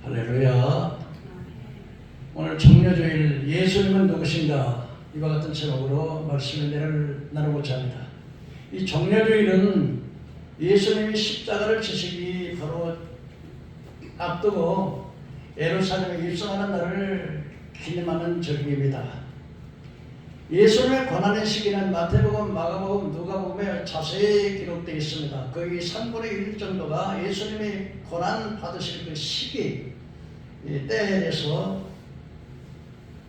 할렐루야. 오늘 정료주일 예수님은 누구신가? 이와 같은 제목으로 말씀을 나누고자 합니다. 이 정료주일은 예수님이 십자가를 지시기 바로 앞두고 예루살렘에 입성하는 날을 기념하는 절기입니다. 예수님의 고난의 시기는 마태복음, 마가복음, 누가복음에 자세히 기록되어 있습니다. 거의 3분의 1 정도가 예수님이 고난 받으실 그 시기, 때에 대해서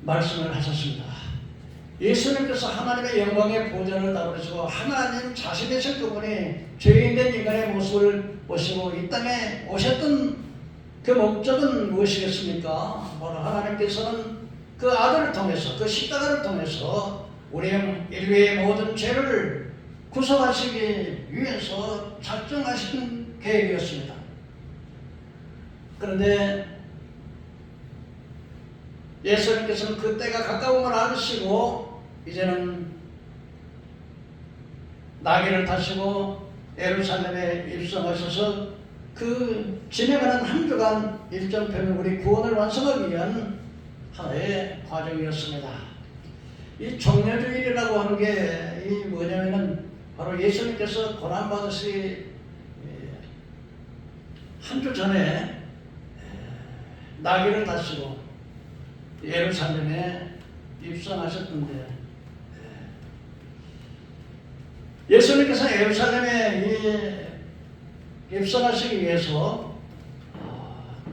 말씀을 하셨습니다. 예수님께서 하나님의 영광의 보좌를 다루시고 하나님 자신이신 그분이 죄인된 인간의 모습을 보시고 이 땅에 오셨던 그 목적은 무엇이겠습니까? 바로 하나님께서는 그 아들을 통해서, 그 십자가를 통해서 우리 인류의 모든 죄를 구속하시기 위해서 작정하신 계획이었습니다. 그런데 예수님께서는 그 때가 가까움을 알으시고 이제는 나귀를 타시고 예루살렘에 입성하셔서 그 진행하는 한 주간 일정표를 우리 구원을 완성하기 위한 하나의 과정이었습니다. 이 정료주일이라고 하는 게 이 뭐냐면은 바로 예수님께서 고난받으시 한 주 전에 나귀를 타시고 예루살렘에 입성하셨던데 예수님께서 예루살렘에 입성하시기 위해서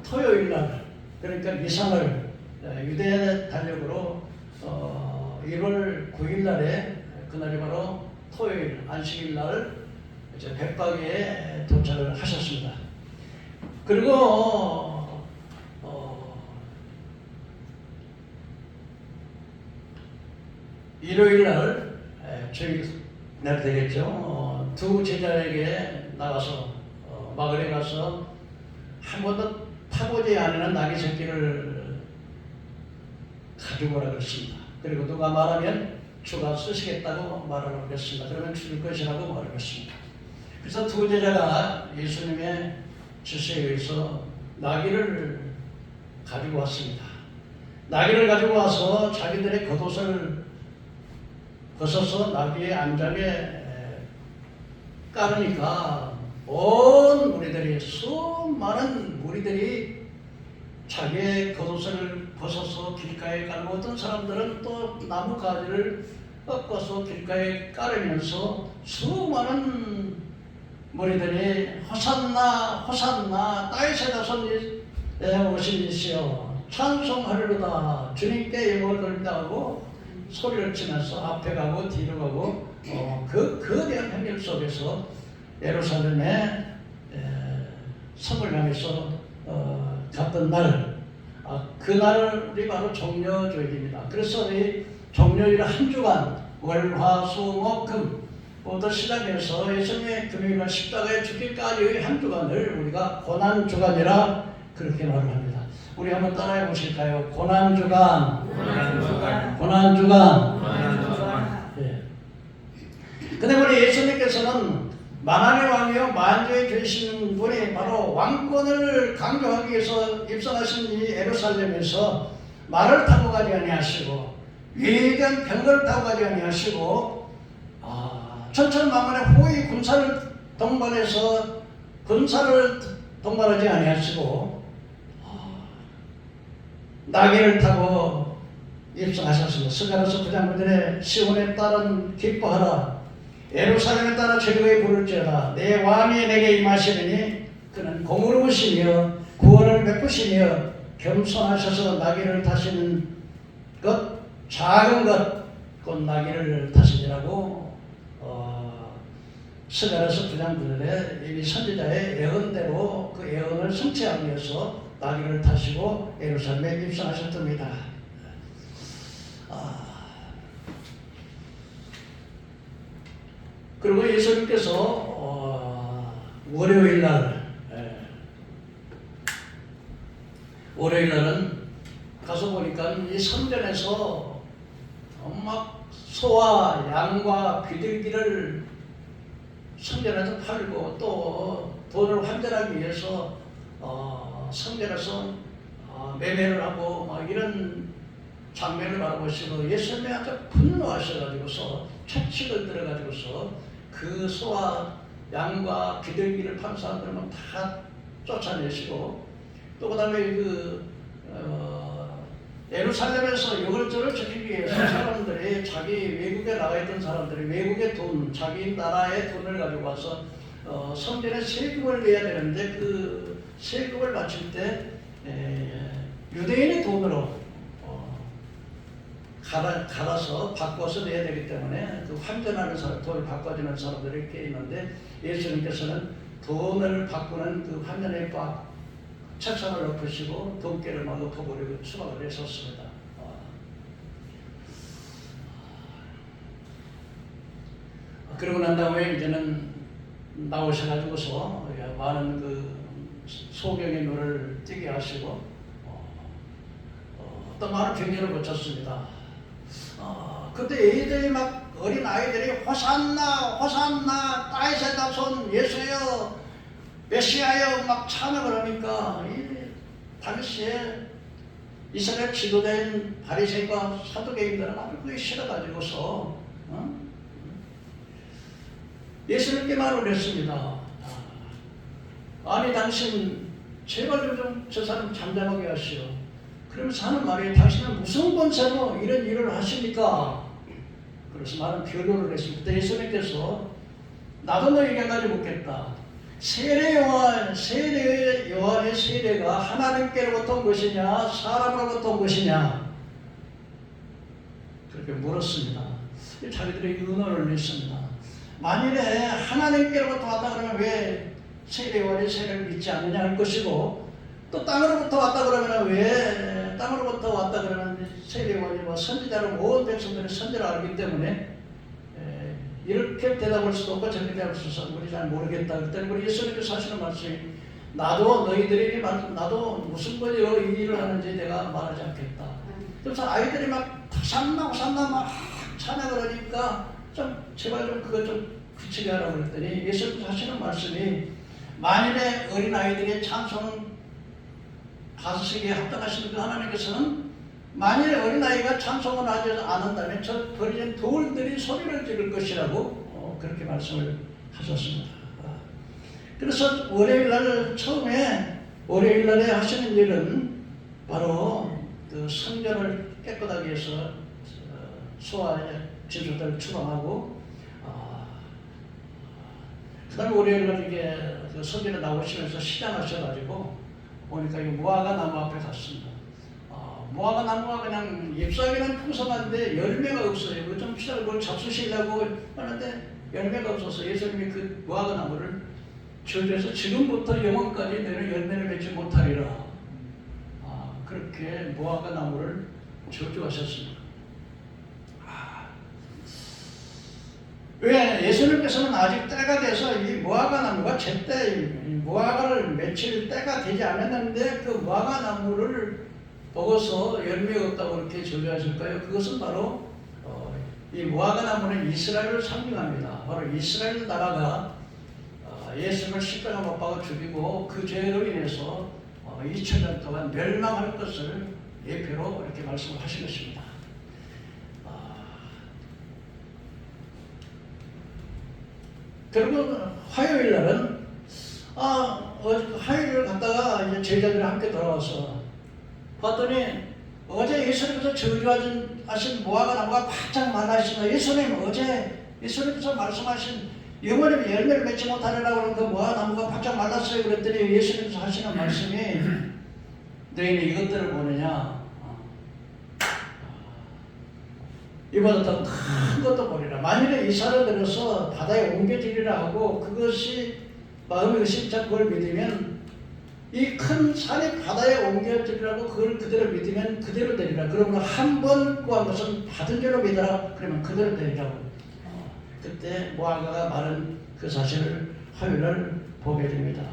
토요일날 그러니까 미상을 유대 달력으로 1월 9일날에 그날이 바로 토요일 안식일날 이제 벳바기에 도착을 하셨습니다. 그리고 일요일날 주일날 되겠죠. 두 제자에게 나가서 마을에 가서 한 번도 타보지 않은 나귀 새끼를 가지고 오라 그랬습니다. 그리고 누가 말하면 주가 쓰시겠다고 말하라고 그랬습니다. 그러면 줄 것이라고 말을 했습니다. 그래서 두 제자가 예수님의 지시에 의해서 나귀를 가지고 왔습니다. 나귀를 가지고 와서 자기들의 겉옷을 벗어서 나귀의 안장에 깔으니까 온 무리들이, 수많은 무리들이 자기의 겉옷을 벗어서 길가에 깔고 어떤 사람들은 또 나무 가지를 꺾어서 길가에 깔으면서 수많은 무리들이 호산나 호산나 다윗의 자손에 오신 이시여 찬송하리로다 주님께 영광을 돌리다 하고 소리를 치면서 앞에 가고 뒤로 가고 그 거대한 행렬 속에서 예루살렘에 성을 향해서 갔던 날, 그날이 바로 정료주일입니다. 그래서 이 정료일 한 주간 월화수목금부터 시작해서 예수님의 금요일날 십자가에 죽기까지의 한 주간을 우리가 고난주간이라 그렇게 말을 합니다. 우리 한번 따라해 보실까요? 고난주간, 고난주간. 예. 근데 우리 예수님께서는 만왕의 왕이요 만주에 계신 분이 바로 왕권을 강조하기 위해서 입성하신 이 예루살렘에서 말을 타고 가지 아니하시고 위대한 병거를 타고 가지 아니하시고 천천만만의 호위 군사를 동반해서 군사를 동반하지 아니하시고 나귀를 타고 입성하셨습니다. 스가랴서 9장 9절에 시온에 따른 기뻐하라 예루살렘에 따라 즐거이 부를지어다 내 왕이 내게 임하시리니 그는 공의로우시며 구원을 베푸시며 겸손하셔서 나귀를 타시는 것 작은 것 곧 나귀를 타시니라고 스가랴서 9장 9절에 이미 선지자의 예언대로 그 예언을 성취하기 위해서 나귀를 타시고 예루살렘에 입성하셨답니다. 그리고 예수님께서 월요일날은 가서 보니까 이 성전에서 막 소와 양과 비둘기를 성전에서 팔고 또 돈을 환전하기 위해서 성전에서 매매를 하고 막 이런 장면을 바라보시고 예수님이 아주 분노하셔가지고서 채찍을 들어가지고서 그 소와 양과 비둘기를 판 사람들은 다 쫓아내시고 또 그다음에 예루살렘에서 이걸저걸 지키기 위해서 사람들이 자기 외국에 나가 있던 사람들이 외국의 돈, 자기 나라의 돈을 가지고 와서 성전에 세금을 내야 되는데 그 세금을 바칠 때 유대인의 돈으로 갈아서 바꿔서 내야 되기 때문에 그 환전하는 사람, 돈을 바꿔주는 사람들이 꽤 있는데 예수님께서는 돈을 바꾸는 그 환전의 책상을 엎으시고 돈깨를 마구 퍼버리고 추방을 했었습니다. 그러고 난 다음에 이제는 나오셔가지고서 많은 그 소경의 눈을 띄게 하시고 또 많은 경륜을 거쳤습니다. 그때 애들이 막 어린 아이들이 호산나 호산나 다윗의 자손 예수여 메시아여 막 찬양을 하니까 당시에 이스라엘 지도자인 바리새인과 사두개인들은 아주 그게 싫어가지고서 예수님께 말을 했습니다. 아니 당신 제발 좀 저 사람 잠잠하게 하시오. 그러면서 하는 말이 당신은 무슨 권세로 이런 일을 하십니까? 그래서 많은 변호를 했습니다. 그때 예수님께서 나도 너에게 한 가지 묻겠다. 세례 요한의 세례가 하나님께로부터 온 것이냐 사람으로부터 온 것이냐? 그렇게 물었습니다. 자기들이 의논을 했습니다. 만일에 하나님께로부터 왔다 그러면 왜 세례 요한의 세례를 믿지 않느냐 할 것이고 또 땅으로부터 왔다 그러면 왜 땅으로부터 왔다 그러면 세례 요한이 선지자로 온 백성들이 선지를 알기 때문에 이렇게 대답할 수도 없고 저렇게 대답할 수 없어 우리 잘 모르겠다. 그때 우리 예수님께서 하시는 말씀이 나도 너희들이 나도 무슨 권리로 이 일을 하는지 내가 말하지 않겠다. 그래서 아이들이 막 호산나 막 찬양을 하니까 좀 제발 좀 그것 좀 그치게 하라고 그랬더니 예수님께서 하시는 말씀이 만일에 어린 아이들의 찬송 다섯에게 합당하시는 그 하나님께서는 만일에 어린아이가 찬송을 하지 않는다면 저 버려진 돌들이 소리를 지를 것이라고 그렇게 말씀을 하셨습니다. 그래서 월요일날 처음에 월요일날에 하시는 일은 바로 그 성전을 깨끗하게 해서 소와 진수들을 추방하고 그 다음에 월요일날 이게 그 성전에 나오시면서 시장하셔가지고 보니까 이 무화과 나무 앞에 갔습니다. 무화과 나무가 그냥 잎사귀는 풍성한데 열매가 없어요. 그거 좀 뭘 잡수시려고 하는데 열매가 없어서 예수님이 그 무화과 나무를 저주해서 지금부터 영원까지 너는 열매를 맺지 못하리라. 그렇게 무화과 나무를 저주하셨습니다. 왜 예수님께서는 아직 때가 돼서 이 무화과 나무가 제때 무화과를 맺힐 때가 되지 않았는데 그 무화과 나무를 보고서 열매가 없다고 그렇게 저주하실까요? 그것은 바로 이 무화과 나무는 이스라엘을 상징합니다. 바로 이스라엘 나라가 예수님을 십자가 못 박아 죽이고 그 죄로 인해서 2000년 동안 멸망할 것을 예표로 이렇게 말씀을 하신 것입니다. 그리고 화요일 날은 화요일을 갔다가 이제 제자들이 함께 돌아와서 봤더니 어제 예수님께서 저주하신 무화과 나무가 바짝 말라있습니다. 예수님 어제 예수님께서 말씀하신 영원히 열매를 맺지 못하리라고 하는 그 무화과 나무가 바짝 말랐어요. 그랬더니 예수님께서 하시는 말씀이 너희는 이것들을 보느냐? 이보다 더 큰 것도 보리라. 만일에 이사를 들어서 바다에 옮겨지리라 하고 그것이 마음의 의심차 그걸 믿으면 이 큰 산이 바다에 옮겨지리라고 그걸 그대로 믿으면 그대로 되리라. 그러면 한 번 구한 것은 받은 줄로 믿어라. 그러면 그대로 되리라고. 그때 무화과가 마른 그 사실을 화요일날 보게 됩니다.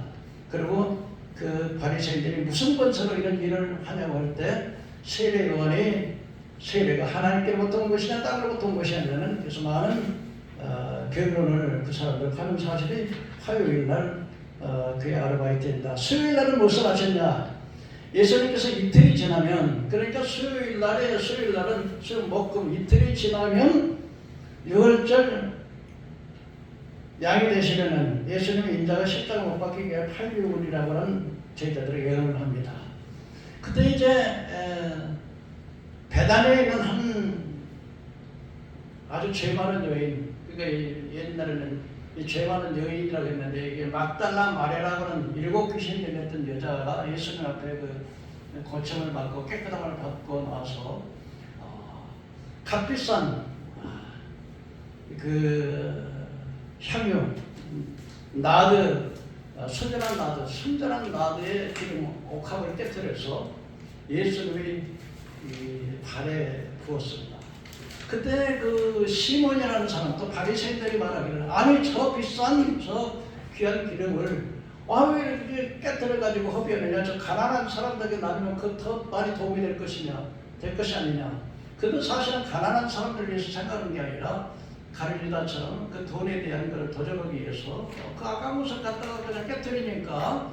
그리고 그 바리새인들이 무슨 권세로 이런 일을 하냐고 할 때 세례 요한이 세례가 하나님께로부터 온 것이냐 땅으로부터 온 것이냐는 그래서 많은 변론을 그 사람들 하는 사실이 화요일날 그의 아르바이트입니다. 수요일날은 무엇을 하셨냐? 예수님께서 이틀이 지나면, 그러니까 수요일 날은 수요일 목금 이틀이 지나면 유월절 양이 되시려는 예수님의 인자가 십자가 못 박히기 위해 8개월이라고 하는 제자들이 예언을 합니다. 그때 이제 베다니에 있는 한 아주 죄 많은 여인, 그러니까 옛날에는 이 죄 많은 여인이라고 했는데, 이게 막달라 마리아라고 하는 7 귀신이 들렸던 여자가 예수님 앞에 그 고침을 받고 깨끗함을 받고 나와서 값비싼 그 향유, 나드, 순전한 나드의 기름 옥합을 깨뜨려서 예수님의 발에 부었습니다. 그때 그 시몬이라는 사람, 또 바리새인들이 말하기를, 아니 저 비싼 저 귀한 기름을 왜 이렇게 깨뜨려 가지고 허비하느냐, 저 가난한 사람들에게 나누면 그 더 많이 도움이 될 것이 아니냐. 그도 사실은 가난한 사람들을 위해서 생각하는 게 아니라 가룟유다처럼 그 돈에 대한 것을 도전하기 위해서 그 아까운 것을 갖다가 그냥 깨뜨리니까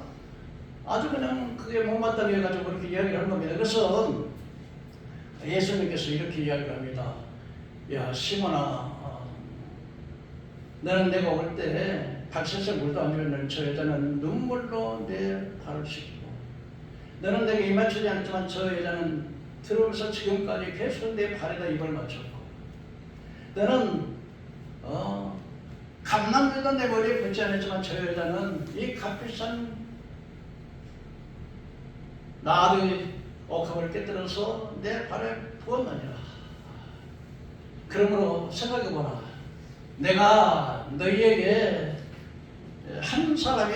아주 그냥 그게 못마땅해 해가지고 그렇게 이야기를 한 겁니다. 그래서 예수님께서 이렇게 이야기를 합니다. 야 시몬아, 너는 내가 올 때 발셋에 물도 안 주면 저 여자는 눈물로 내 발을 씻고, 너는 내게 입맞추지 않지만 저 여자는 들어오면서 지금까지 계속 내 발에다 입을 맞췄고, 너는 감남주도 내 머리에 붙지 않았지만 저 여자는 이 값비싼 나의 옥합을 깨뜨려서 내 발에 부었느니라. 그러므로 생각해보라. 내가 너희에게 한 사람이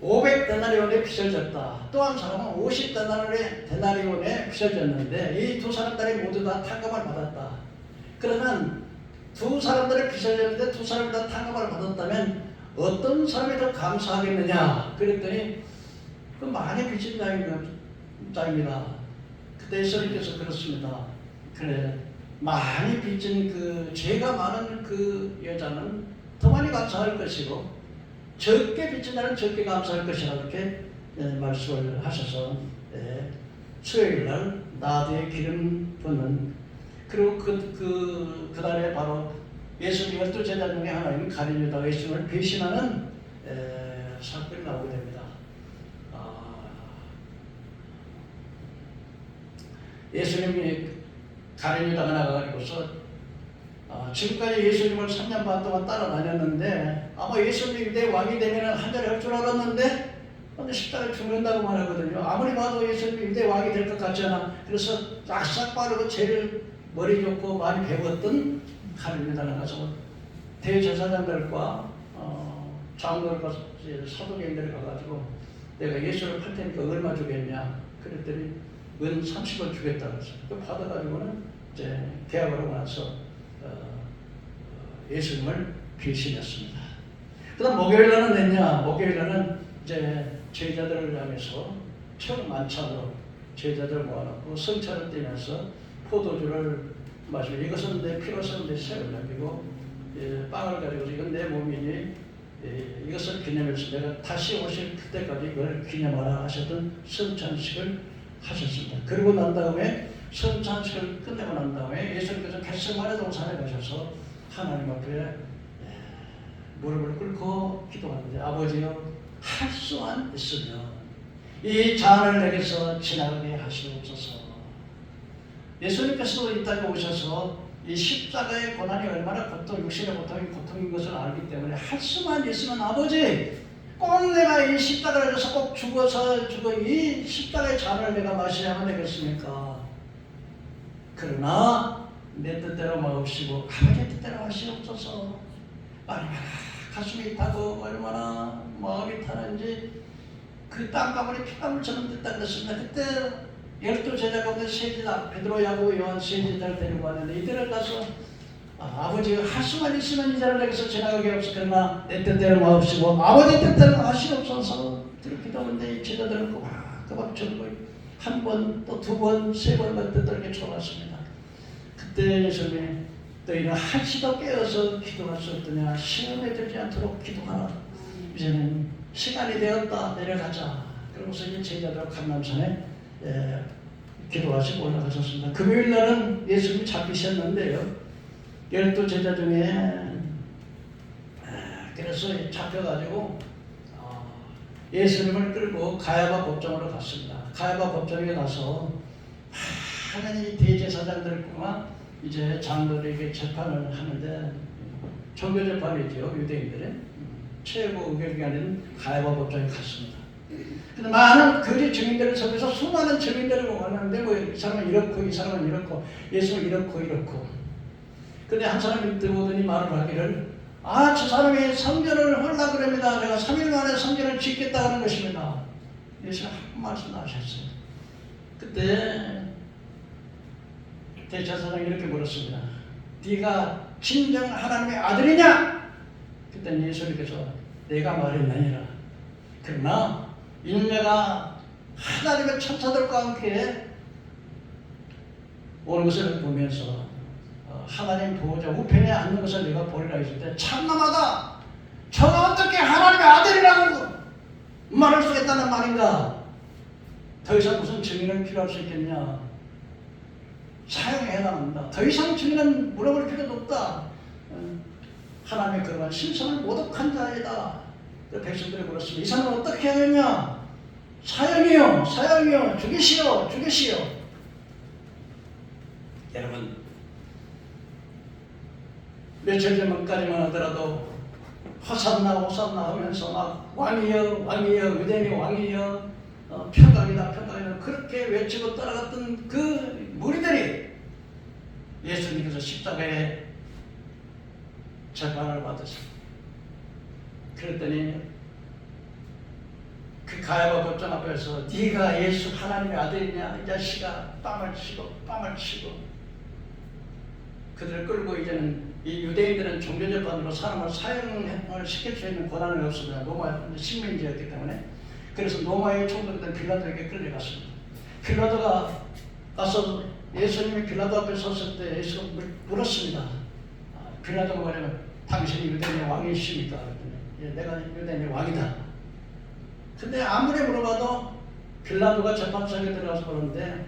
500데나리온의 빚을 졌다. 또 한 사람은 50데나리온의 빚을 졌는데 이 두 사람들이 모두 다 탕감을 받았다. 그러면 두 사람들의 빚을 졌는데 두 사람이 다 탕감을 받았다면 어떤 사람이 더 감사하겠느냐? 그랬더니 그 많이 빚진 자입니다. 그때 예수님께서 그렇습니다. 그래, 많이 빚진 그 죄가 많은 그 여자는 더 많이 감사할 것이고, 적게 빚진 자는 적게 감사할 것이라 이렇게 말씀을 하셔서 수요일날 나드에 기름 붓는, 그리고 그 달에 바로 예수님 12제자 중에 하나인 가룟유다가 예수님을 배신하는 사건이 나오게 됩니다. 예수님이 가룟유다가 나가가지고서 지금까지 예수님을 3년 반 동안 따라다녔는데 아마 예수님이 내 왕이 되면 한 자리 할 줄 알았는데 근데 십자가에 죽는다고 말하거든요. 아무리 봐도 예수님이 내 왕이 될 것 같지 않아. 그래서 싹싹 빠르고 제일 머리 좋고 많이 배웠던 가룟유다가 가서 대제사장들과 장로들과 사도계인들이 가가지고 내가 예수를 팔 테니까 얼마 주겠냐 그랬더니 은 30원 주겠다고 했어요. 그 받아가지고는 이제 계약을 하고 나서 예수님을 배신했습니다. 그 다음 목요일날은 됐냐? 목요일날은 이제 제자들을 향해서 청만찬으로 제자들 모아놓고 성찬을 떼면서 포도주를 마시고 이것은 내 피로 섞은 내 새우약이고 빵을 가지고 이건 내 몸이니 이것을 기념해서 내가 다시 오실 그때까지 이걸 기념하라 하셨던 성찬식을 하셨습니다. 그리고 난 다음에 성찬식을 끝내고 난 다음에 예수님께서 겟세마네 동산에 가셔서 하나님 앞에 무릎을 꿇고 기도하는데 아버지여 할 수만 있으면 이 잔을 내게서 지나가게 하시옵소서. 예수님께서도 이 땅에 오셔서 이 십자가의 고난이 얼마나 육신의 고통인 것을 알기 때문에 할 수만 있으면 아버지 꼭 내가 이 십자가를 해서 꼭 죽어서 이 십자가의 잔을 내가 마셔야만 되겠습니까? 그러나 내 뜻대로 마옵시고 아버지 뜻대로 하시옵소서. 얼마나 가슴이 타고 얼마나 마음이 타는지 그 땅가물이 피방울처럼 됐다 그랬습니다. 그때 12제자 가운데 세제자 베드로, 야고보, 요한 세제자를 데리고 왔는데 이들을 가서 아버지 할 수만 있으면 이 자를 내게서 지나가게 없어. 그러나 내 뜻대로 마옵시고 아버지 뜻대로 하시옵소서. 그렇게 기도하는데 이 제자들은 꼬박꼬박 절고 한 번 또 두 번 세 번 그렇게 졸았습니다. 그때 예수님이 너희는 한시도 깨어서 기도할 수 없더냐. 시험에 들지 않도록 기도하라. 이제는 시간이 되었다. 내려가자. 그러고서 이제 제자들 감람산에 기도하시고 올라가셨습니다. 금요일 날은 예수님이 잡히셨는데요. 12제자 중에 그래서 잡혀가지고 예수님을 끌고 가야바 법정으로 갔습니다. 가야바 법정에 가서 하나님이 대제사장들과 이제 장로들에게 재판을 하는데 종교 재판이죠. 유대인들의 최고 의결기관인 가야바 법정에 갔습니다. 근데 많은 거짓 증인들을 속에서 수많은 증인들을 모았는데 뭐 이 사람은 이렇고 이 사람은 이렇고 예수는 이렇고 근데 한 사람이 들어오더니 말을 하기를 저 사람이 성전을 헐라 그럽니다. 내가 3일 만에 성전을 짓겠다 하는 것입니다. 예수는 한 말씀 하셨어요. 그때 대제사장이 이렇게 물었습니다. 네가 진정 하나님의 아들이냐? 그때 예수님께서 내가 말했느니라. 그러나 인내가 하나님의 천사들과 함께 오는 것을 보면서 하나님 보호자 우편에 앉는 것을 내가 보리라 했을 때 참남하다. 저가 어떻게 하나님의 아들이라고 말할 수 있다는 말인가? 더 이상 무슨 증인은 필요할 수 있겠냐? 사용해야 합니다. 더 이상 증인은 물어볼 필요도 없다. 하나님의 그러한 신성을 모독한 자이다. 백성들이 물었습니다. 이 사람은 어떻게 하겠냐? 사형이요, 죽이시오. 여러분, 며칠 전까지만 하더라도 호산나 하면서 막 왕이여, 유대인이 왕이여, 평강이다 그렇게 외치고 따라갔던 그 무리들이 예수님께서 십자가에 재판을 받으셨습니다. 그랬더니 그 가야바 법정 앞에서 네가 예수 하나님의 아들이냐 이 자식아 뺨을 치고 그들을 끌고 이제는 이 유대인들은 종교재판으로 사람을 사형을 시킬 수 있는 권한은 없습니다. 로마 식민지였기 때문에. 그래서 로마의 총독된 빌라도에게 끌려갔습니다. 빌라도가 가서 예수님이 빌라도 앞에 섰을 때 예수가 물었습니다. 빌라도가 말하면 당신이 유대인의 왕이십니까? 그랬더니 내가 유대인의 왕이다. 근데 아무리 물어봐도 빌라도가 재판장에 들어가서 그러는데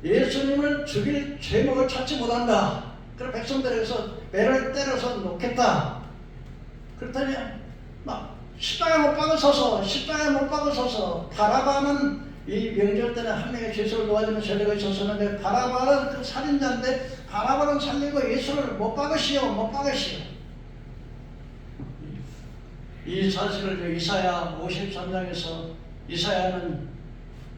예수님을 죽일 죄목을 찾지 못한다. 그럼 백성들에게서 매를 때려서 놓겠다. 그랬더니 막 십자가에 못 박아 서서 바라바는 이 명절 때는 한 명의 죄수를 도와주는 제도가 있었는데 바라바는 그 살인자인데 바라바는 살리고 예수를 못 박으시오. 이 사실을 이사야 53장에서 이사야는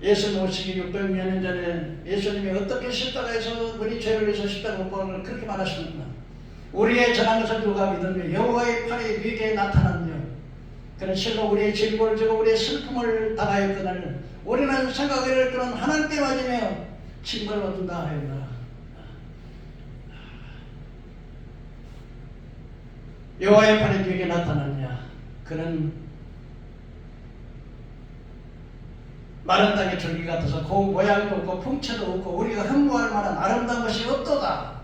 예수님 오시기 600년 전에 예수님이 어떻게 십자가에서 우리 죄를 위해서 십자가 못 박은 걸 그렇게 말하십니다. 우리의 전한 것을 누가 믿으며 여호와의 팔이 위에 나타났며 그는 실로 우리의 질고를 지고 우리의 슬픔을 당하였거늘 우리는 생각을 그런 하나님께 맞으며 징벌을 얻는다 하였노라. 여호와의 팔이 위에 나타났냐? 그는 마른 땅의 줄기 같아서 그 모양도 없고 풍채도 없고 우리가 흠모할 만한 아름다운 것이 없도다.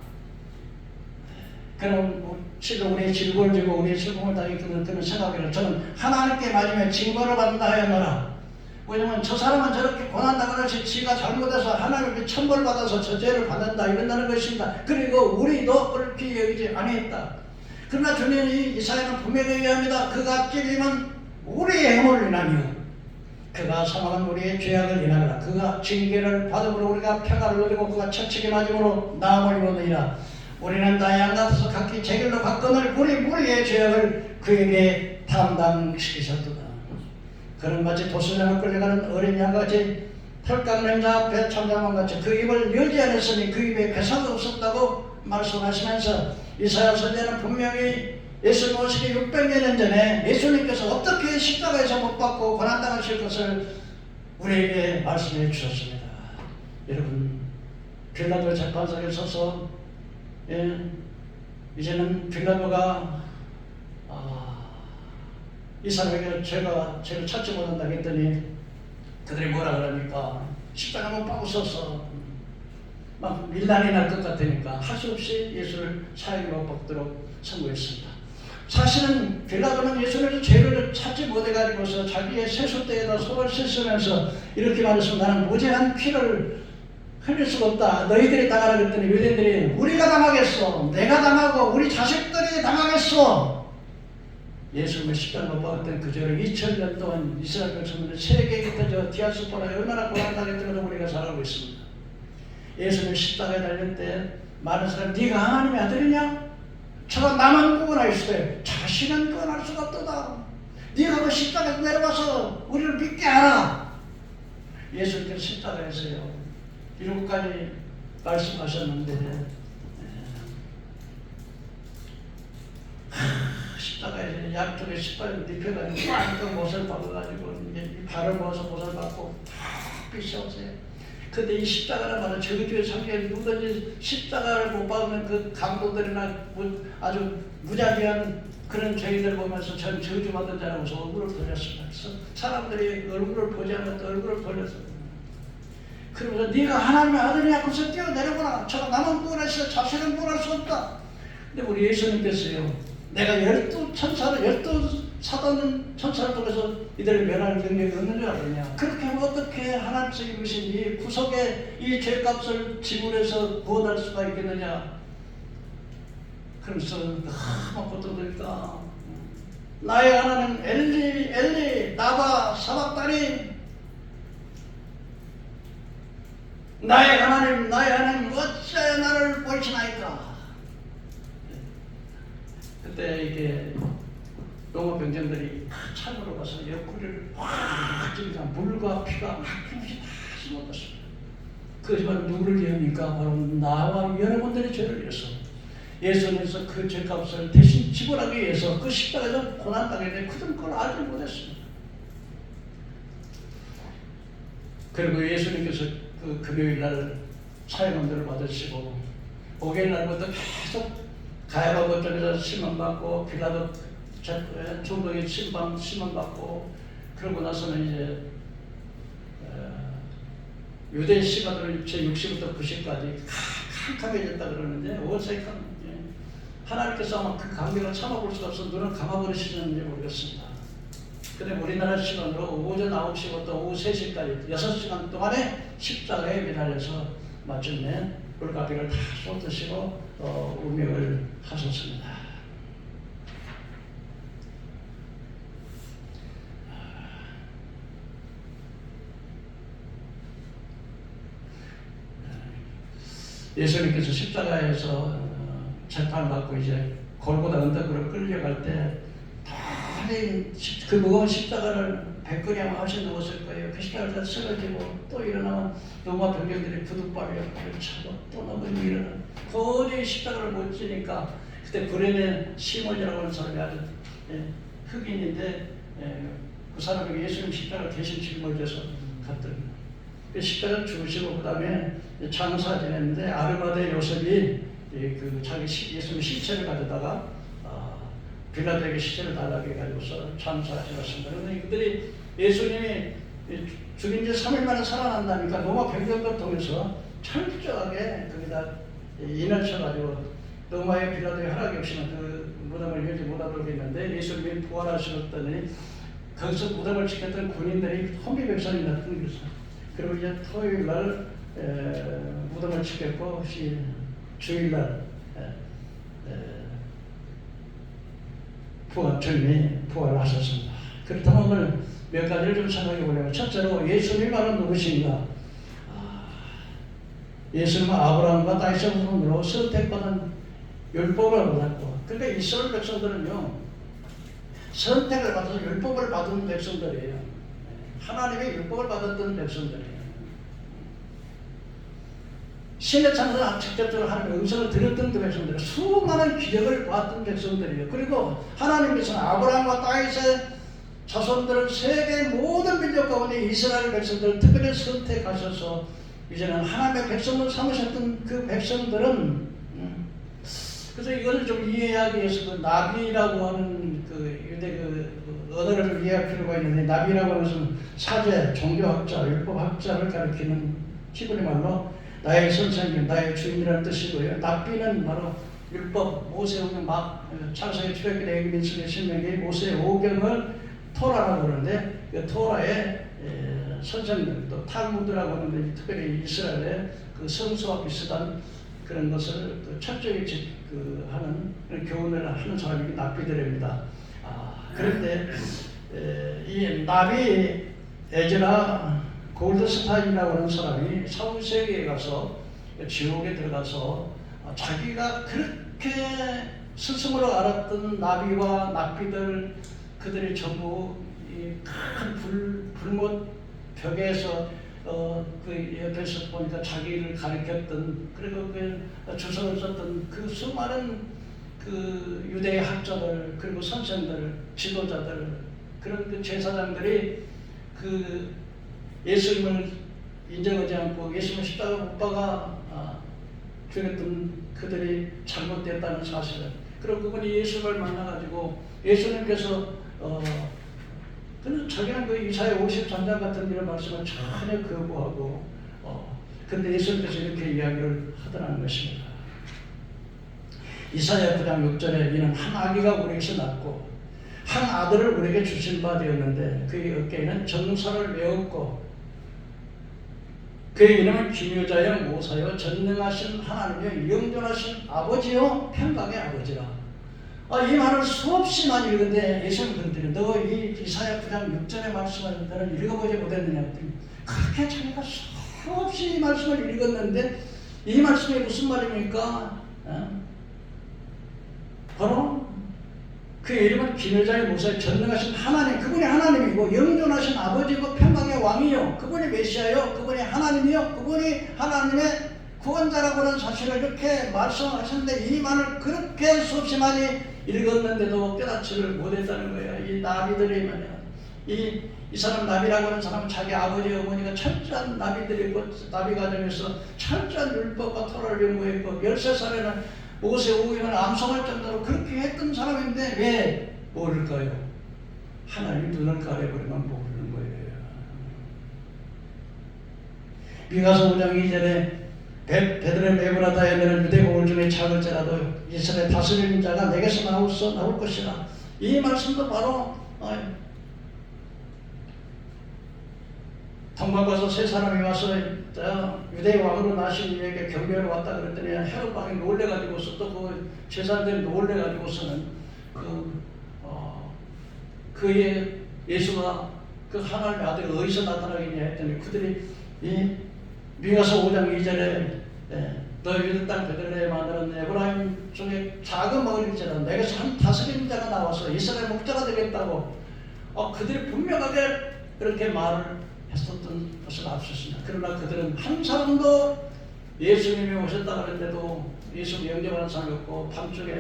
그는 실로 우리의 질고를 지고 우리의 슬픔을 당했거든 그는 생각을 저는 하나님께 맞으며 징벌을 받는다 하였노라. 왜냐면 저 사람은 저렇게 고난당하는 것이 지가 잘못해서 하나님께 천벌받아서 저 죄를 받는다 이런다는 것입니다. 그리고 우리도 옳게 여기지 아니했다. 그러나 주님이 이사야는 분명히 얘기합니다. 그가 찔림은 우리의 해를 인하며 그가 사망은 우리의 죄악을 인하라. 그가 징계를 받음으로 우리가 평화를 누리고 그가 채찍에 맞음으로 나음을 입었느니라. 우리는 다 양 같아서 각기 제 길로 갔거늘 우리의 죄악을 그에게 담당시키셨도다. 그는 마치 도수장을 끌려가는 어린 양같이 털 깎는 자 배 참자만같이 그 입을 열지 않았으니 그 입에 괴사도 없었다고 말씀하시면서 이사야 선지자는 분명히 예수님 오시기 600년 전에 예수님께서 어떻게 십자가에서 못 박고 고난당하실 것을 우리에게 말씀해 주셨습니다. 여러분 빌라도 재판석에 서서 이제는 빌라도가 이 사람에게 죄를 찾지 못한다 했더니 그들이 뭐라 그러니까 십자가 못 박고 서서 막 밀란이 날 것 같으니까 할 수 없이 예수를 사형에 못 박도록 선고했습니다. 사실은 빌라도는 예수님의 죄를 찾지 못해가지고서 자기의 세숫대에다 손을 씻으면서 이렇게 말했습니다. 나는 무죄한 피를 흘릴 수가 없다. 너희들이 당하라 그랬더니 유대인들이 우리가 당하겠어. 내가 당하고 우리 자식들이 당하겠어. 예수님의 십자가 못 박았던 그 죄를 2000년 동안 이스라엘 백성들은 세계에 저 디아스포라에 얼마나 고난당했던 것을 우리가 잘 알고 있습니다. 예수님 십자가에 달릴 때 많은 사람이 네가 하나님의 아들이냐? 저가 나만 구원할 수 있어요. 자신은 구원할 수가 없다. 네가 그 십자가에서 내려와서 우리를 믿게 하라. 예수님께서 십자가에서요 7가지 말씀하셨는데 십자가에서 양쪽에 십자가를 눕혀가지고 꽝꽝 못을 박아가지고 이제 발을 모아서 못을 받고 다 비춰오세요. 근데 이 십자가는 말은 저주의 상징이 누구든지 십자가를 못 박으면 그 강도들이나 아주 무자비한 그런 죄인들 보면서 전 저주받은 자라고 해서 얼굴을 돌렸습니다. 그래서 사람들이 얼굴을 보지 않았다 얼굴을 돌렸습니다. 그러면서 네가 하나님의 아들이냐 그래서 뛰어내려보라. 저가 나만 구원하시어 자신은 구원할 수 없다. 근데 우리 예수님께서요 내가 12 사단 천사를 통해서 이들을 멸할 능력이 없는 줄 알았냐. 그렇게 하면 어떻게 하나님께서 입으신 이 구속의 이 죄값을 지불해서 구원할 수가 있겠느냐. 그러면서 아무것도 없으니까 나의 하나님 엘리 엘리 나바 사박다니 나의 하나님 어찌하여 나를 버리시나이까. 그때 이게 로마 병정들이 창으로 가서 옆구리를 확 찌르니까 물과 피가 막 다 쏟아졌습니다. 그지만 누구를 위합니까? 바로 나와 여러분들의 죄를 위해서 예수님께서 그 죄값을 대신 지불하기 위해서 그 십자가에서 고난당했는데 그들은 그걸 알지 못했습니다. 그리고 예수님께서 그 금요일날 사형원들을 받으시고 목요일날부터 계속 가야바 쪽에서 심판받고 빌라도 총독의 심판받고 그러고 나서는 이제 유대 시간으로 제60부터 90까지 캄캄해졌다 그러는데 어색한 하나님께서 아마 그 감격을 참아볼 수가 없어서 눈을 감아버리시는지 모르겠습니다. 근데 우리나라 시간으로 오전 9시부터 오후 3시까지 6시간 동안에 십자가에 매달려서 마침내 물가비를 다 쏟으시고 운명을 하셨습니다. 예수님께서 십자가에서 재판받고 이제 골고다 언덕으로 끌려갈 때 그 무거운 십자가를 100g 하신 넣었을 거예요. 그 십자가를 쓰러지고 또 일어나면 로마 병력들이 부두발을 차고 또 넘어지고 일어나는 거대한 십자가를 못 지니까 그때 브레네 시몬이라고 하는 사람이 아주 흑인인데 그 사람에게 예수님 십자가를 대신 짊어져서 갔더니 그 십자가를 주시고 그 다음에 장사 지냈는데 아르마대 요셉이 그 자기 예수님 시체를 가져다가 빌라도에게 시체를 달라고 해가지고서 장사하셨습니다. 그런데 그들이 예수님이 죽인 지 3일 만에 살아난다니까 로마 병력을 통해서 철저하게 거기다 인을 쳐가지고 로마의 빌라도의 허락이 없이는 그 무덤을 열지 못하도록 했는데 예수님이 부활하셨더니 거기서 무덤을 지켰던 군인들이 혼비백산이 났던 것이죠. 그리고 이제 토요일날 무덤을 지켰고 주일날 주님이 부활하셨습니다. 그렇다면 오늘 몇 가지를 좀 생각해 보려면 첫째로 예수님이 바로 누구신가? 예수님은 아브라함과 다윗의 후손으로 선택받은 율법을 받았고 그러니까 이스라엘 백성들은요 선택을 받아서 율법을 받은 백성들이에요. 하나님의 율법을 받았던 백성들이에요. 신의 창조는 직접적으로 하나님의 음성을 들었던 그 백성들이에요. 수많은 기적을 봤던 백성들이에요. 그리고 하나님께서는 아브라함과 다윗의 자손들을 세계 모든 민족 가운데 이스라엘 백성들을 특별히 선택하셔서 이제는 하나님의 백성을 삼으셨던 그 백성들은 그래서 이것을 좀 이해하기 위해서 그 나비라고 하는 그 유대 그 언어를 좀 이해할 필요가 있는데 나비라고 하는 것은 사제, 종교학자, 율법학자를 가리키는 히브리 말로 나의 선생님, 나의 주인이라는 뜻이고요. 납비는 바로 율법, 모세오경 막 창세기, 출애굽기, 레위기, 민수기, 신명기, 모세의 오경을 토라라고 그러는데 그 토라의 선생들 또 탈무드라고 하는데 특별히 이스라엘의 그 성서와 비슷한 그런 것을 그 철저히 하는 그런 교훈을 하는 사람이 납비들입니다. 그런데 이 나비 에즈라 골드스타인이라고 하는 사람이 사후세계에 가서 지옥에 들어가서 자기가 그렇게 스승으로 알았던 나비와 납비들 그들이 전부 큰 불못 벽에서 그 옆에서 보니까 자기를 가리켰던 그리고 그 주석을 썼던 그 수많은 그 유대의 학자들 그리고 선생들 지도자들 그런 그 제사장들이 그 예수님을 인정하지 않고 예수님을 십자가 못 박아 죽였던 그들이 잘못됐다는 사실을 그리고 그분이 예수를 만나가지고 예수님께서 그는 자기는 그 이사야 53장 같은 이런 말씀을 전혀 거부하고 근데 예수님께서 이렇게 이야기를 하더라는 것입니다. 이사야 9장 6절에 이는 한 아기가 우리에게서 낳고 한 아들을 우리에게 주신 바 되었는데 그의 어깨에는 정사를 메었고 그의 이름은 기묘자여 모사여 전능하신 하나님이여 영존하신 아버지요 평강의 아버지라. 이 말을 수없이 많이 읽었는데 예수님 그러더니 너 이 이사야 9장 6절의 말씀을 너는 읽어보지 못했느냐 했더니 그렇게 자기가 수없이 이 말씀을 읽었는데 이 말씀이 무슨 말입니까? 바로 그 이름은 기묘자의 모사의 전능하신 하나님 그분이 하나님이고 영존하신 아버지고 평강의 왕이요 그분이 메시아요 그분이 하나님이요 그분이 하나님의 구원자라고 하는 사실을 이렇게 말씀하셨는데 이 말을 그렇게 수없이 많이 읽었는데도 깨닫지를 못했다는 거예요. 이 나비들이 말이야. 이 사람 나비라고 하는 사람은 자기 아버지 어머니가 철저한 나비들이고 나비 가정에서 철저한 율법과 토라를 연구했고 13살에는 모세 오경을 암송할 정도로 그렇게 했던 사람인데 왜 모를까요? 하나님이 눈을 가려버리면 모르는 거예요. 미가서 5장 2절에 베드레헴 에브라다에 너는 유대가 올 중에 작을지라도 이스라엘 다스리는 자가 내게서 나올 것이라. 이 말씀도 바로 동방가서 세 사람이 와서 유대의 왕으로 나신 이에게 경배를 왔다 그랬더니 헤롯 왕이 놀래가지고서 또 그 제사장들이 놀래가지고서는 그의 예수가 그 하나님의 아들이 어디서 나타나겠냐 했더니 그들이 이 미가서 5장 2절에 너 유대 땅 베들레헴에 너는 에브라임 중에 작은 마을일지라도 내게서 한 다스리는 자가 나와서 이스라엘 목자가 되겠다고 그들이 분명하게 그렇게 말을 했었던 것을 알 수 있습니다. 그러나 그들은 한 사람도 예수님이 오셨다 그랬는데도 예수를 영접하는 사람이 없고 밤중에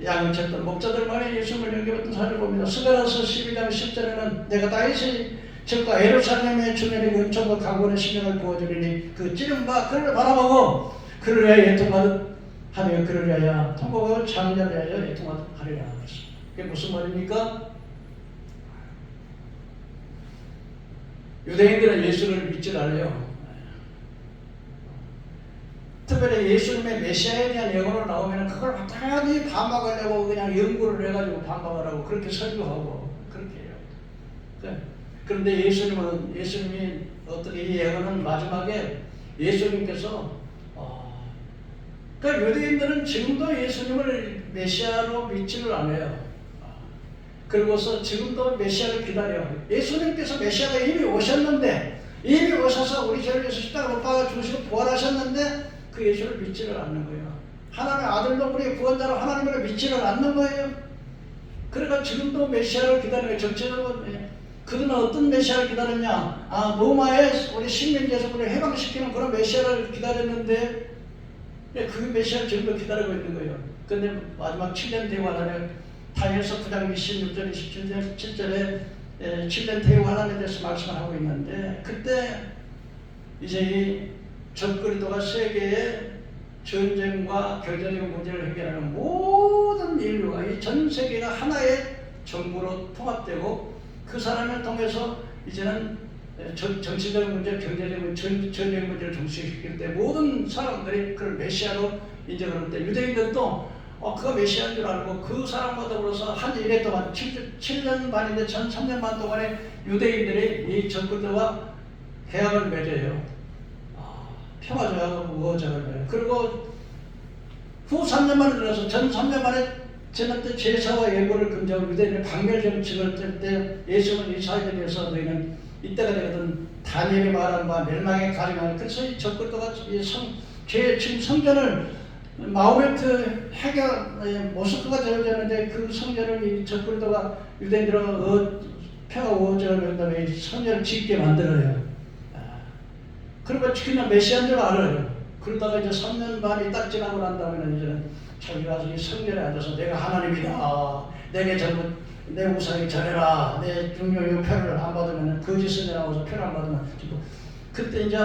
양을 쳤던 목자들만이 예수님을 영접했던 사람을 봅니다. 스가랴서 12장 10절에는 내가 다윗의 집과 예루살렘의 주민에게 은총과 강권의 신명을 부어주리니 그 찌른 바 그를 바라보고 그를 위하여 애통하듯 하며 그를 위하여 통곡하고 장자를 위하여 애통하듯 하리라 하셨습니다. 그게 무슨 말입니까? 유대인들은 예수를 믿질 않아요. 특별히 예수님의 메시아에 대한 예언으로 나오면 그걸 완전히 반박하려고 그냥 연구를 해가지고 반박하라고 그렇게 설교하고 그렇게 해요. 그런데 예수님이 어떻게 이 예언은 마지막에 예수님께서 그러니까 유대인들은 지금도 예수님을 메시아로 믿지를 않아요. 그리고서 지금도 메시아를 기다려요. 예수님께서 메시아가 이미 오셨는데 이미 오셔서 우리 죄를 위해서 십자가에 못 박아 죽으시고 부활하셨는데 그 예수를 믿지를 않는 거예요. 하나님의 아들로 우리의 구원자로 하나님을 믿지를 않는 거예요. 그러니까 지금도 메시아를 기다려요. 정체적으로 그들은 어떤 메시아를 기다렸냐? 로마의 우리 식민지에서 우리를 해방시키는 그런 메시아를 기다렸는데 그 메시아를 지금도 기다리고 있는 거예요. 그런데 마지막 7년 뒤에 하나님 다니엘서 9장 26절 27절에 7년 대후 하나님에 대해서 말씀을 하고 있는데 그때 이제 이 적그리스도가 세계의 전쟁과 경제적인 문제를 해결하는 모든 인류가 이 전 세계가 하나의 정부로 통합되고 그 사람을 통해서 이제는 정치적 문제, 경제적 문제, 전쟁 문제를 종식시킬 때 모든 사람들이 그걸 메시아로 인정할 때 유대인들도 그가 메시아인 줄 알고 그 사람과 더불어서 한 일해 동안 7년 반인데 3년 반 동안에 유대인들이 이 적그들과 계약을 맺어요. 평화조약으로 우호적을 맺어요. 그리고 후 3년 만에 들어서 전 3년 만에 지난 때 제사와 예고를 금지하고 유대인의 박멸 정책을 뜰 때 예수는 이스라엘에 대해서 너희는 이때가 되거든 다니엘이 말한 바 멸망의 가증하는 그래서 이 적그들과 지금 성전을 마호메트 해결 모스크가 되어졌는데 그 성전을 이 적그리스도가 유대인들은 평화 우호적을 한 다음에 성전을 짓게 만들어요. 그러면 그냥 메시아인 줄 알아요. 그러다가 이제 3년 반이 딱 지나고 난 다음에는 이제는 자기가 이 성전에 앉아서 내가 하나님이다. 내게 잘못 내 우상이 잘해라. 내 중요한 표를 안 받으면 거짓 선전 나와서 표를 안 받으면 그때 이제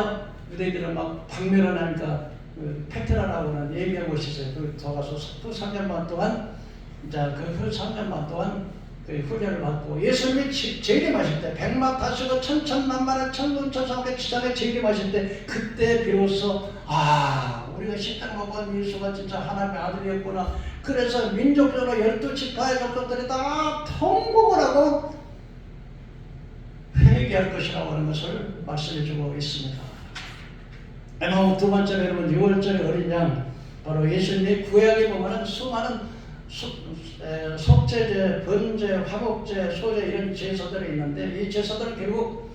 유대인들은 막 박멸을 하니까 팩트라라고는 예비한 곳이 있어요. 그 들어가서 그 3년 반 동안 이제 그 3년 반 동안 그 훈련을 받고 예수님이 재림하실 때 백마 타시고 천천만만한 천군천사하게 지상에 재림하실 때 그때 비로소 우리가 식당 먹은 예수가 진짜 하나님의 아들이었구나. 그래서 민족적으로 12지파의 족속들이 다 통곡을 하고 회개할 것이라고 하는 것을 말씀해주고 있습니다. 두 번째로 여러분 6월절의 어린 양 바로 예수님의 구약에 보면은 수많은 속죄제, 번제, 화목제, 소제 이런 제사들이 있는데 이 제사들은 결국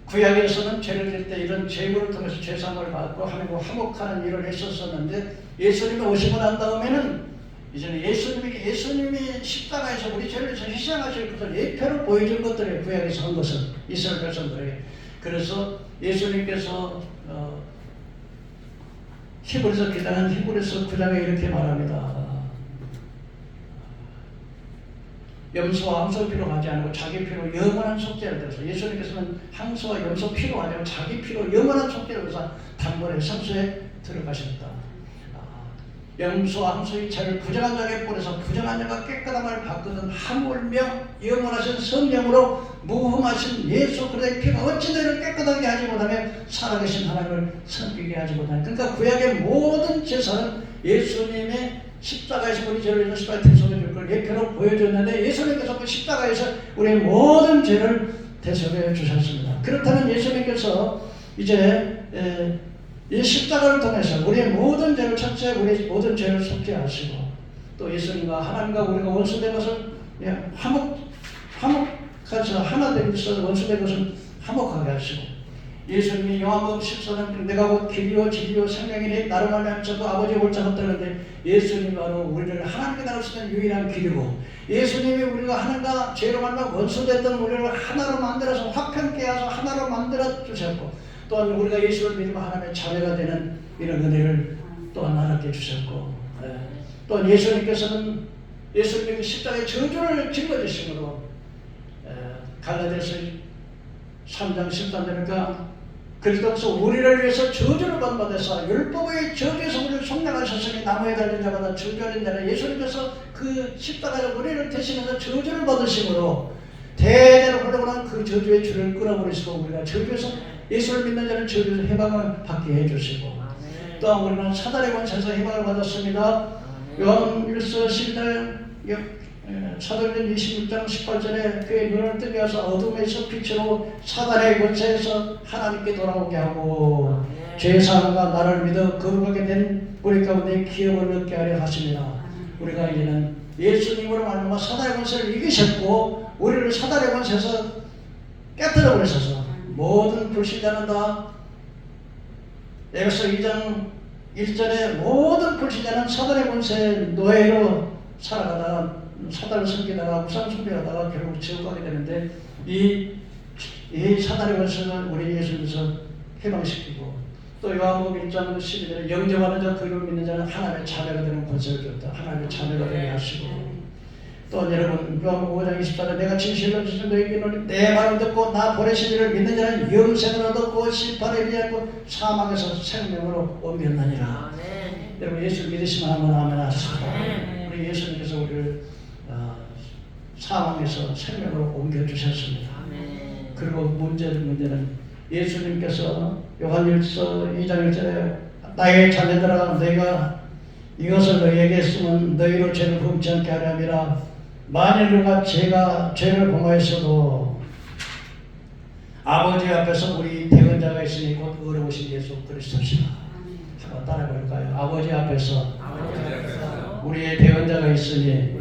구약에서는 죄를 질 때 이런 제물을 통해서 죄상을 받고 하고 화목하는 일을 했었었는데 예수님이 오시고 난 다음에는 이제는 예수님이 십자가에서 우리 죄를 위해서 희생하실 것을 예표로 보여준 것들이 구약에서 한 것은 이스라엘 백성들에게. 그래서 예수님께서 히브리서 기자는 히브리서 9장에 이렇게 말합니다. 염소와 항소 피로 가지 않고 자기 피로 영원한 속죄를 들어서 예수님께서는 항소와 염소 피로 가지 않고 자기 피로 영원한 속죄를 들어서 단번에 성소에 들어가셨다. 염소와 항소의 죄를 부정한 자에게 뿌려서 부정한 자가 깨끗함을 받거든 하물며 영원하신 성령으로 무흠하신 예수 그리스도의 피가 어찌 너희를 깨끗하게 하지 못하며 살아계신 하나님을 섬기게 하지 못하냐. 그러니까 구약의 모든 제사는 예수님의 십자가에서 우리 죄를 위해서 십자가에 대속해 줄 걸 예표로 보여줬는데 예수님께서 그 십자가에서 우리의 모든 죄를 대속해 주셨습니다. 그렇다면 예수님께서 이제 이 십자가를 통해서 우리의 모든 죄를 첫째 우리의 모든 죄를 속죄하시고 또 예수님과 하나님과 우리가 원수된 것을 화목해서 하나 되면서 원수된 것을 화목하게 하시고 예수님이 요한복음 14장 내가 곧 길이요 진리요 생명이니 나로 말미암아 아버지 올 자가 없다는데 예수님이 바로 우리를 하나님께 나를 쓰는 유일한 길이고 예수님이 우리가 하나님과 죄로 말미암아 원수됐던 우리를 하나로 만들어서 화평케 하셔서 하나로 만들어 주셨고 또한 우리가 예수를 믿으면 하나님의 자녀가 되는 이런 은혜를 또한 알게 주셨고 또한 예수님께서는 예수님의 십자가의 저주를 짊어지심으로 갈라디아서 3장 13절이니까 그리스도께서 우리를 위해서 저주를 받아서 율법의 저주에서 우리를 속량하셨으니 나무에 달린 자마다 저주하는 자는 예수님께서 그 십자가에서 우리를 대신해서 저주를 받으심으로 대대로 흘러오는 그 저주의 줄을 끊어버리시고 우리가 저주에서 예수를 믿는 자는 저주에서 해방을 받게 해주시고 또한 우리는 사단의 권세에서 해방을 받았습니다. 요한 1서 12절 사도행전 26장 18절에 그의 눈을 뜨게 하사 어둠에서 빛으로 사단의 권세에서 하나님께 돌아오게 하고 죄사함과 나를 믿어 거룩하게 된 우리 가운데 기업을 얻게 하려 하십니다. 우리가 이제는 예수님으로 말미암아 사단의 권세를 이기셨고 우리를 사단의 권세에서 깨뜨려 버리셔서 모든 불신자는 다 에베소 2장 1절에 모든 불신자는 사단의 권세의 노예로 살아가다가 사단을 섬기다가 우상 숭배하다가 결국 지옥 가게 되는데 이 사단의 권세는 우리 예수님께서 해방시키고 또 요한복음 1장 12절에 영접하는 자 그를 믿는 자는 하나님의 자녀가 되는 권세를 줬다. 하나님의 자녀가 되게 하시고 또 여러분 요한복음 5장 24절에 내가 진실로 진실로 너희에게 이르노니 내 말을 듣고 나 보내신 이를 믿는 자는 영생을 얻었고 심판에 이르지 않고 사망에서 생명으로 옮겼느니라. 여러분 예수를 믿으시면 한번 아멘 하십시다. 우리 예수님께서 우리를 사망에서 생명으로 옮겨주셨습니다. 그리고 문제는 예수님께서 요한일서 2장 1절에 나의 자녀들아 내가 이것을 너희에게 쓰면 너희로 죄를 범치 않게 하려 함이라. 만일 누가 죄를 범하였어도 아버지 앞에서 우리 대언자가 있으니 곧 의로우신 예수 그리스도시라. 한번 따라해볼까요? 아버지 앞에서 우리의 대언자가 있으니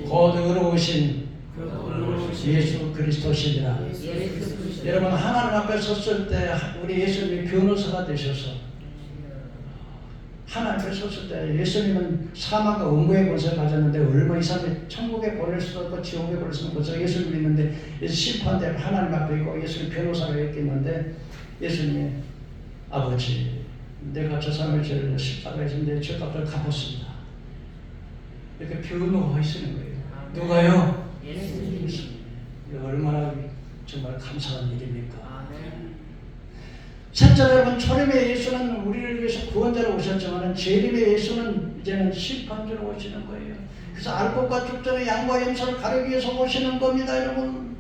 곧 의로우신 예수 그리스도시니라. 여러분, 하나님 앞에 섰을 때 우리 예수님이 변호사가 되셔서, 하나님 앞에 섰을 때 예수님은 사망과 음부의 권세를 가졌는데 얼마 이 사람이 천국에 보낼 수도 없고 지옥에 보낼 수도 없고 예수님이 있는데 심판대 하나님 앞에 있고 예수님 변호사가 있겠는데 예수님이 아버지 내가 저 사람의 죄를 십자가에 내 죄값을 갚았습니다. 이렇게 변호하시는 거예요. 누가요? 예수님. 얼마나 정말 감사한 일입니까? 셋째, 여러분, 초림의 예수는 우리를 위해서 구원자로 오셨지만 재림의 예수는 이제는 심판자로 오시는 거예요. 그래서 알 것과 죽전의 양과 염소를 가르기 위해서 오시는 겁니다, 여러분.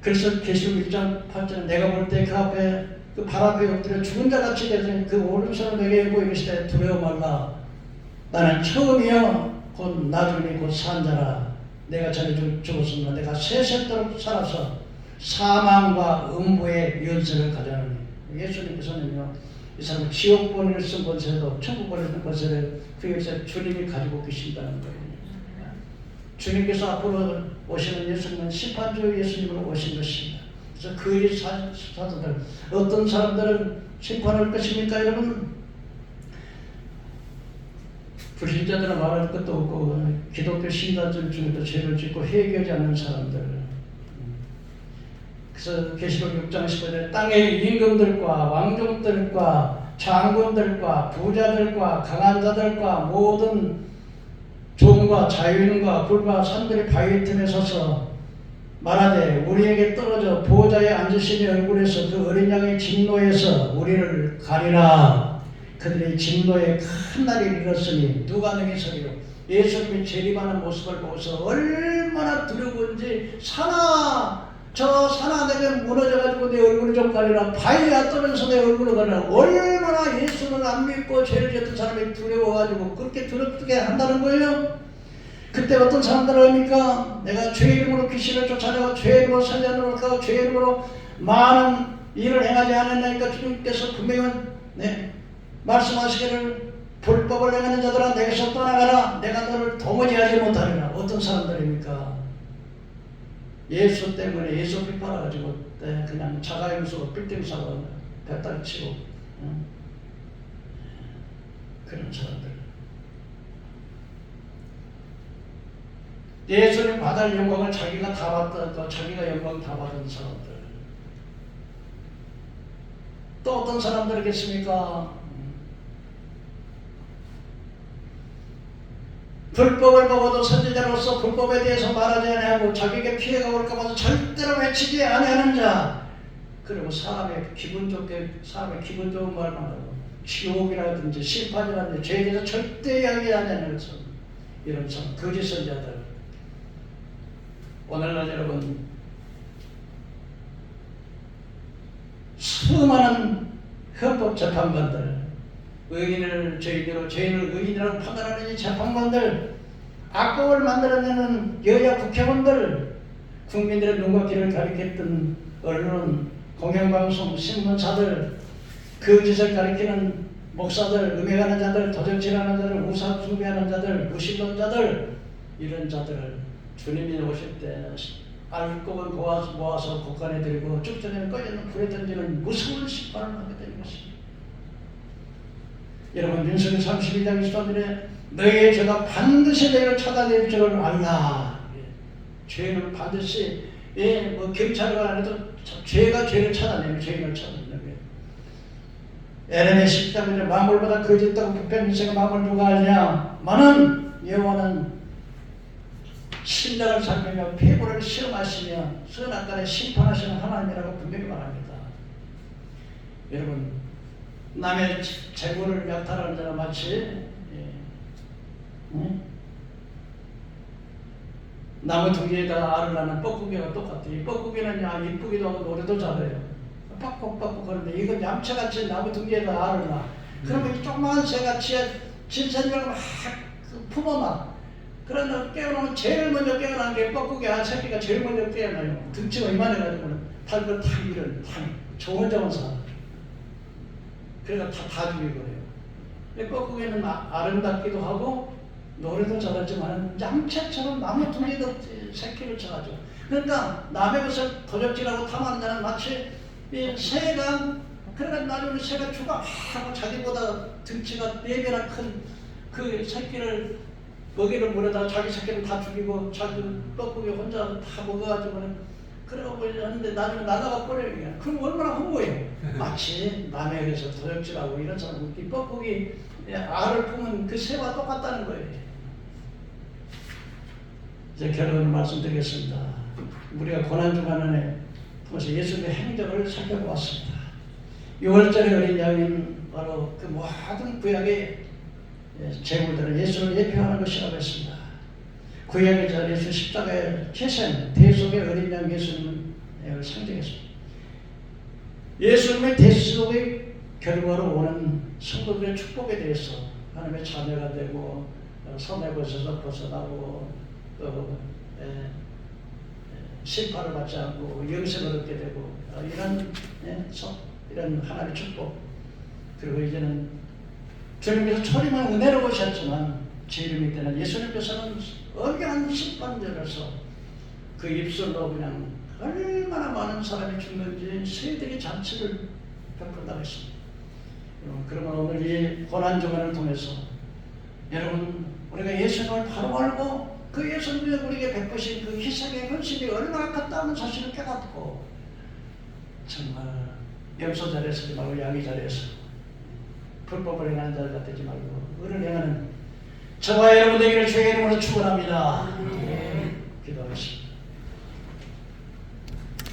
그래서 계시록 1장 8절에 내가 볼 때 그 앞에 그 발 앞에 엎드려 죽은 자같이 되더니 그 오른손을 내게 보이시되 두려워 말라. 나는 처음이요 곧 나중에 곧 산자라. 내가 전에 죽었습니다. 내가 세세토록 살아서 사망과 음부의 연세를 가져오니. 예수님께서는요 이 사람은 지옥 보내를 쓴 권세도 천국 보내를 쓴 권세를 그 역사에 주님이 가지고 계신다는 거예요. 주님께서 앞으로 오시는 예수님은 심판주 예수님으로 오신 것입니다. 그래서 그 일이 사도들 어떤 사람들은 심판할 것입니까, 여러분? 불신자들은 말할 것도 없고 기독교 신자들 중에도 죄를 짓고 회개하지 않는 사람들. 그래서 계시록 6장 15절에 땅의 임금들과 왕족들과 장군들과 부자들과 강한 자들과 모든 종과 자유인과 불과 산들이 바위 틈에 서서 말하되 우리에게 떨어져 보호자에 앉으시니 얼굴에서 그 어린 양의 진노에서 우리를 가리라. 그들의 진노에 큰 날이 이르렀으니 누가 능히 서리요. 예수님이 재림하는 모습을 보고서 얼마나 두려운지 저 산하 내게 무너져가지고 내 얼굴을 좀 가리라. 바위가 떨어져서 내 얼굴을 가리라. 얼마나 예수를 안 믿고 죄를 짓던 사람이 두려워가지고 그렇게 두렵게 한다는 거예요. 그때 어떤 사람들을 합니까? 내가 죄 이름으로 귀신을 쫓아내고 죄 이름으로 선전을 하고 죄 이름으로 많은 일을 행하지 않았나니까 주님께서 분명히 말씀하시기를 불법을 행하는 자들아 내게서 떠나가라. 내가 너를 도무지 하지 못하리라. 어떤 사람들입니까? 예수 때문에 예수 핍박해가지고 그냥 자가용수로 빌딩 사고 배달 치고 그런 사람들. 예수님 받을 영광을 자기가 다 받던 자기가 영광 다 받은 사람들. 또 어떤 사람들이겠습니까? 불법을 먹어도 선지자로서 불법에 대해서 말하지 아니하고 자기에게 피해가 올까 봐서 절대로 외치지 아니하는 자. 그리고 사람의 기분 좋은 말만 하고 지옥이라든지 심판이라든지 죄에 대해서 절대 이야기하지 않는 이런 거짓 선지자들. 오늘날 여러분 수많은 헌법재판관들, 의인을 죄인으로 죄인을 의인이라고 판단하는 이 재판관들, 악법을 만들어내는 여야 국회의원들, 국민들의 눈과 귀를 가리켰던 언론, 공영방송, 신문사들, 거짓을 가리키는 목사들, 음행하는 자들, 도적질하는 자들, 우상 숭배하는 자들, 무신론자들, 이런 자들을 주님이 오실 때 알곡은 모아서 곳간에 들이고 쭉전에는 꺼지는 불에 던지는 무서운 심판을 하게 되는 것입니다. 여러분, 민수기 32장 23절에 너희의 죄가 반드시 너희를 찾아낼 줄을 알라. 죄는 반드시 경찰을 안 해도 죄가 죄를 찾아내면 죄인을 찾아내는 거예요. 에레미야 10장에 만물보다 거짓되고 부패한 인생의 마음을 누가 알냐? 많은 여호와는 신장을 살피며 폐부를 시험하시며 선악간에 심판하시는 하나님이라고 분명히 말합니다. 여러분, 남의 재물을 약탈하는 자는 마치 나무 둥지에다 알을 낳는 뻐꾸기가 똑같아. 이 뻐꾸기는 이쁘기도 하고 노래도 잘해요. 빡빡빡빡 하는데 이건 얌체같이 나무 둥지에다 알을 낳아. 그러면 이 조그마한 새가 진선명을 막 품어놔. 그러나 깨어나면 제일 먼저 깨어나는 게 뻐꾸기 알 새끼가 제일 먼저 깨어나요. 등치가 이만해가지고는 탈걸 탁 이런 탁 좋은 점은 사. 그래서 다 죽이거든요. 뻐꾸기는 아름답기도 하고 노래도 잘하지만 얌체처럼 나무 둥지도 새끼를 쳐가지고. 그러니까 남의 것을 도적질하고 탐하는 자는 마치 이 새가, 그러니까 나중에 새가 하고 자기보다 등치가 4배나 큰 그 새끼를 먹이를 물에다 자기 새끼를 다 죽이고 자기 뻐꾸기 혼자 다 먹어가지고는 그러고 하는데 나중에 날아가 버려요. 그럼 얼마나 흥거해요. 마치 남의 것을 도적질하고 이런 사람, 이 뻐꾸기 알을 품은 그 새와 똑같다는 거예요. 이제 결론을 말씀드리겠습니다. 우리가 고난주간에 통해서 예수님의 행적을 살펴보았습니다. 6월절의 어린 양은 바로 그 모든 구약의 제물들은 예수를 예표하는 것이라고 했습니다. 구약의 전 예수 십자가의 희생, 대속의 어린 양 예수님을 상징했습니다. 예수님의 대속의 결과로 오는 성도들의 축복에 대해서 하나님의 자녀가 되고 선의 벗어서 벗어나고 또 심판을 받지 않고 영생을 얻게 되고 이런 하나님의 축복. 그리고 이제는 주님께서 초림은 은혜로 오셨지만 재림일 때는 예수님께서는 엄연한 심판자로서 그 입술로 그냥 얼마나 많은 사람이 죽는지 세대의 잔치를 베푼다고 했습니다. 그러면 오늘 이 고난주간을 통해서 여러분 우리가 예수님을 바로 알고 그 예수님이 우리에게 베푸신 그 희생의 헌신이 얼마나 컸다는 사실을 깨닫고 정말 염소 자리에 서지 말고 양의 자리에 서 불법을 행하는 자가 되지 말고 의를 행하는 저와 여러분 되기를 주의 이름으로 축원합니다. 기도하겠습니다.